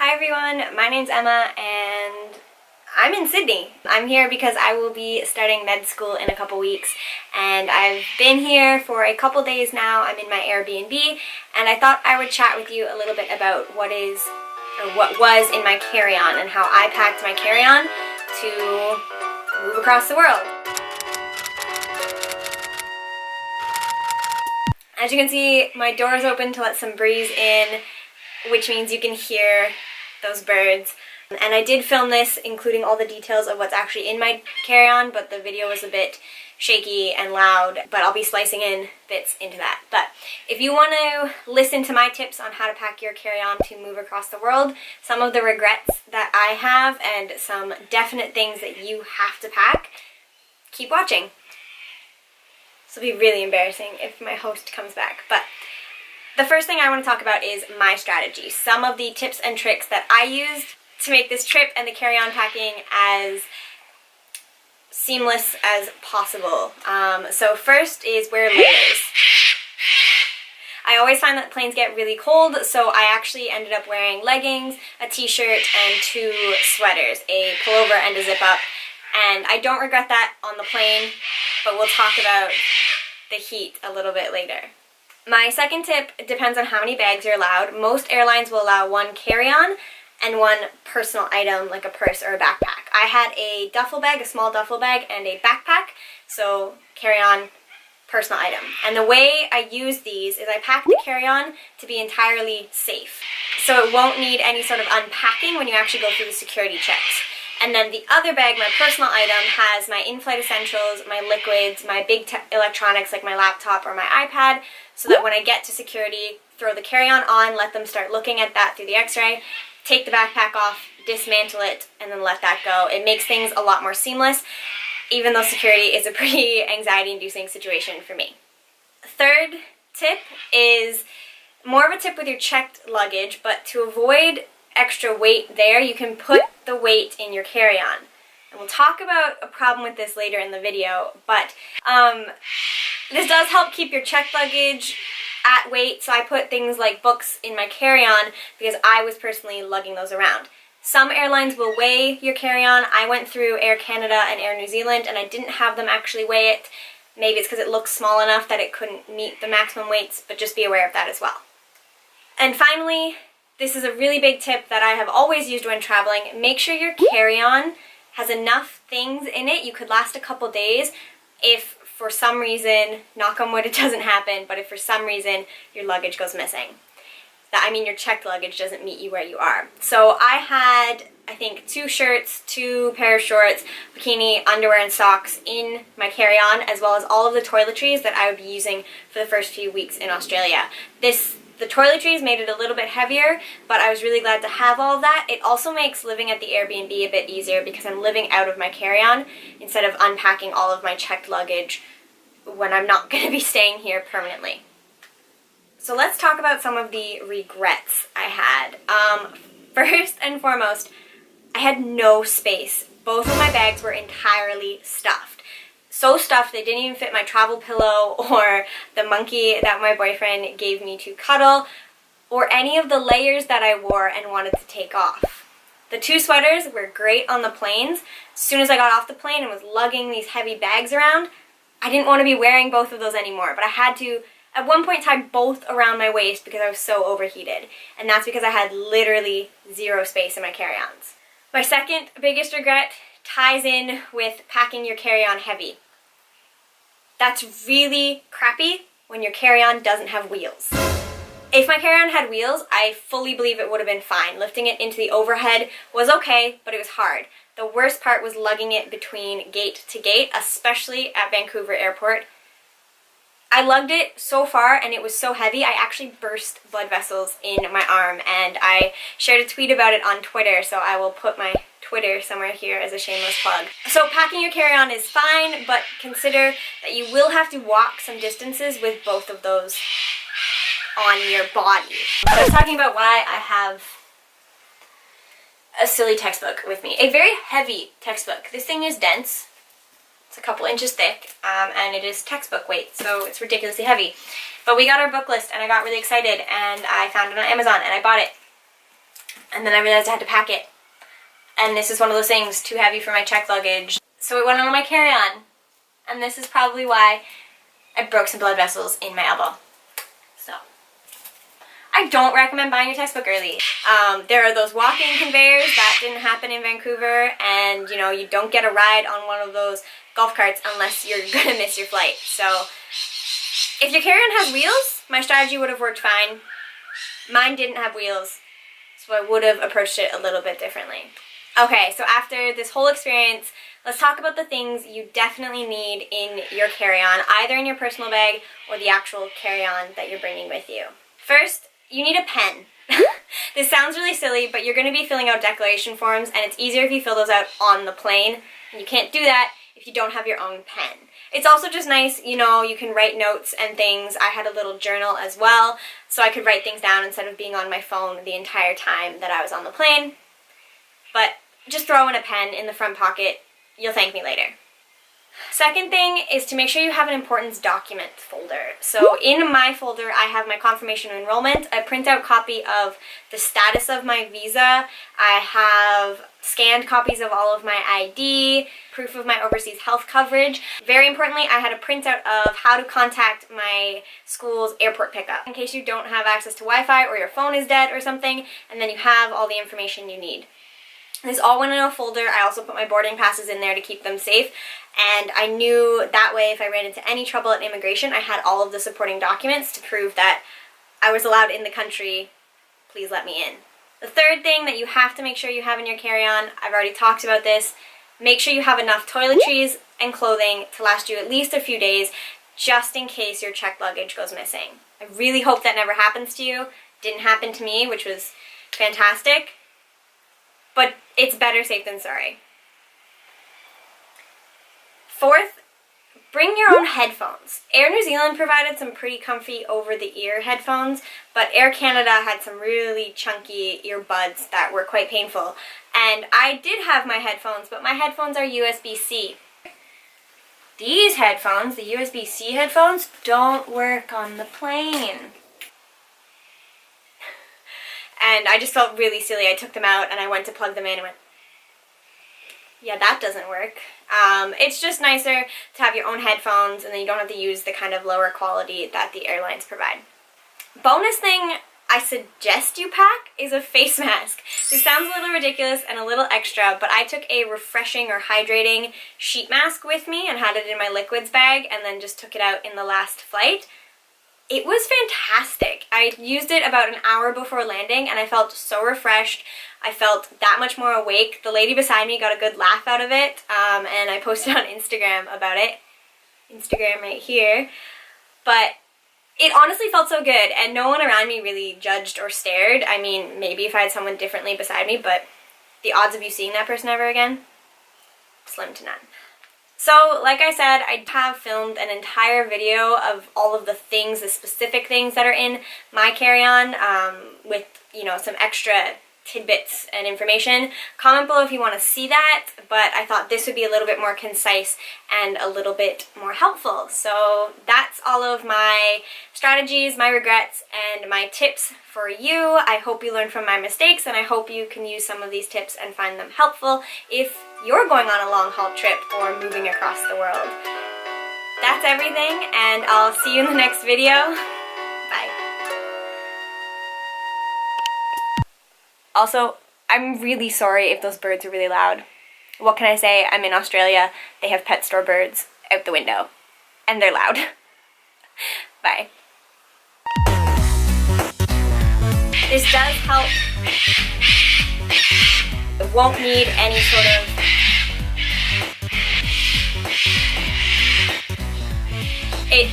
Hi everyone, my name's Emma and I'm in Sydney. I'm here because I will be starting med school in a couple weeks and I've been here for a couple days now. I'm in my Airbnb and I thought I would chat with you a little bit about what was in my carry-on and how I packed my carry-on to move across the world. As you can see, my door is open to let some breeze in, which means you can hear those birds. And I did film this including all the details of what's actually in my carry-on, but the video was a bit shaky and loud, but I'll be slicing in bits into that. But if you want to listen to my tips on how to pack your carry-on to move across the world, some of the regrets that I have and some definite things that you have to pack, keep watching. This will be really embarrassing if my host comes back, but the first thing I want to talk about is my strategy. Some of the tips and tricks that I used to make this trip and the carry-on packing as seamless as possible. So first is wear layers. I always find that planes get really cold, so I actually ended up wearing leggings, a t-shirt, and 2 sweaters, a pullover and a zip-up. And I don't regret that on the plane, but we'll talk about the heat a little bit later. My second tip depends on how many bags you're allowed. Most airlines will allow 1 carry-on and 1 personal item like a purse or a backpack. I had a duffel bag, a small duffel bag, and a backpack, so carry-on, personal item. And the way I use these is I pack the carry-on to be entirely safe, so it won't need any sort of unpacking when you actually go through the security checks. And then the other bag, my personal item, has my in-flight essentials, my liquids, my big electronics like my laptop or my iPad, so that when I get to security, throw the carry-on on, let them start looking at that through the x-ray, take the backpack off, dismantle it, and then let that go. It makes things a lot more seamless, even though security is a pretty anxiety-inducing situation for me. Third tip is more of a tip with your checked luggage, but to avoid extra weight there, you can put the weight in your carry-on. And we'll talk about a problem with this later in the video, but this does help keep your checked luggage at weight, so I put things like books in my carry-on because I was personally lugging those around. Some airlines will weigh your carry-on. I went through Air Canada and Air New Zealand and I didn't have them actually weigh it. Maybe it's because it looks small enough that it couldn't meet the maximum weights, but just be aware of that as well. And finally, this is a really big tip that I have always used when traveling. Make sure your carry-on has enough things in it. You could last a couple days if for some reason, knock on wood it doesn't happen, but if for some reason your luggage goes missing. Your checked luggage doesn't meet you where you are. So I had, I think, 2 shirts, 2 pair of shorts, bikini, underwear, and socks in my carry-on, as well as all of the toiletries that I would be using for the first few weeks in Australia. The toiletries made it a little bit heavier, but I was really glad to have all of that. It also makes living at the Airbnb a bit easier because I'm living out of my carry-on instead of unpacking all of my checked luggage when I'm not going to be staying here permanently. So let's talk about some of the regrets I had. First and foremost, I had no space. Both of my bags were entirely stuffed. So stuffed they didn't even fit my travel pillow or the monkey that my boyfriend gave me to cuddle or any of the layers that I wore and wanted to take off. The 2 sweaters were great on the planes. As soon as I got off the plane and was lugging these heavy bags around, I didn't want to be wearing both of those anymore, but I had to at one point tie both around my waist because I was so overheated, and that's because I had literally 0 space in my carry-ons. My second biggest regret ties in with packing your carry-on heavy. That's really crappy when your carry-on doesn't have wheels. If my carry-on had wheels, I fully believe it would have been fine. Lifting it into the overhead was okay, but it was hard. The worst part was lugging it between gate to gate, especially at Vancouver Airport. I lugged it so far and it was so heavy, I actually burst blood vessels in my arm, and I shared a tweet about it on Twitter, so I will put my Twitter somewhere here as a shameless plug. So packing your carry-on is fine, but consider that you will have to walk some distances with both of those on your body. So I was talking about why I have a silly textbook with me. A very heavy textbook. This thing is dense. It's a couple inches thick, and it is textbook weight, so it's ridiculously heavy. But we got our book list, and I got really excited, and I found it on Amazon, and I bought it. And then I realized I had to pack it. And this is one of those things, too heavy for my checked luggage. So it went on my carry-on. And this is probably why I broke some blood vessels in my elbow. So, I don't recommend buying your textbook early. There are those walking conveyors. That didn't happen in Vancouver. And, you know, you don't get a ride on one of those golf carts unless you're gonna miss your flight. So, if your carry-on has wheels, my strategy would have worked fine. Mine didn't have wheels, so I would have approached it a little bit differently. Okay, so after this whole experience, let's talk about the things you definitely need in your carry-on, either in your personal bag or the actual carry-on that you're bringing with you. First, you need a pen. This sounds really silly, but you're going to be filling out declaration forms, and it's easier if you fill those out on the plane. And you can't do that if you don't have your own pen. It's also just nice, you know, you can write notes and things. I had a little journal as well, so I could write things down instead of being on my phone the entire time that I was on the plane. But just throw in a pen in the front pocket. You'll thank me later. Second thing is to make sure you have an importance document folder. So in my folder, I have my confirmation of enrollment, a printout copy of the status of my visa. I have scanned copies of all of my ID, proof of my overseas health coverage. Very importantly, I had a printout of how to contact my school's airport pickup in case you don't have access to Wi-Fi or your phone is dead or something, and then you have all the information you need. This all went in a folder. I also put my boarding passes in there to keep them safe, and I knew that way if I ran into any trouble at immigration, I had all of the supporting documents to prove that I was allowed in the country. Please let me in. The third thing that you have to make sure you have in your carry-on, I've already talked about this, make sure you have enough toiletries and clothing to last you at least a few days, just in case your checked luggage goes missing. I really hope that never happens to you. Didn't happen to me, which was fantastic. But it's better safe than sorry. Fourth, bring your own headphones. Air New Zealand provided some pretty comfy over-the-ear headphones, but Air Canada had some really chunky earbuds that were quite painful. And I did have my headphones, but my headphones are USB-C. These headphones, the USB-C headphones, don't work on the plane. And I just felt really silly. I took them out and I went to plug them in and went, yeah, that doesn't work. It's just nicer to have your own headphones, and then you don't have to use the kind of lower quality that the airlines provide. Bonus thing I suggest you pack is a face mask. This sounds a little ridiculous and a little extra, but I took a refreshing or hydrating sheet mask with me and had it in my liquids bag, and then just took it out in the last flight. It was fantastic. I used it about an hour before landing and I felt so refreshed. I felt that much more awake. The lady beside me got a good laugh out of it, and I posted on Instagram about it. Instagram right here. But it honestly felt so good, and no one around me really judged or stared. I mean, maybe if I had someone differently beside me, but the odds of you seeing that person ever again, slim to none. So, like I said, I have filmed an entire video of all of the things, the specific things that are in my carry-on, with, you know, some extra tidbits and information. Comment below if you want to see that, but I thought this would be a little bit more concise and a little bit more helpful. So that's all of my strategies, my regrets, and my tips for you. I hope you learned from my mistakes, and I hope you can use some of these tips and find them helpful if you're going on a long haul trip or moving across the world. That's everything, and I'll see you in the next video. Bye. Also, I'm really sorry if those birds are really loud. What can I say? I'm in Australia. They have pet store birds out the window. And they're loud. Bye. This does help. It won't need any sort of... It...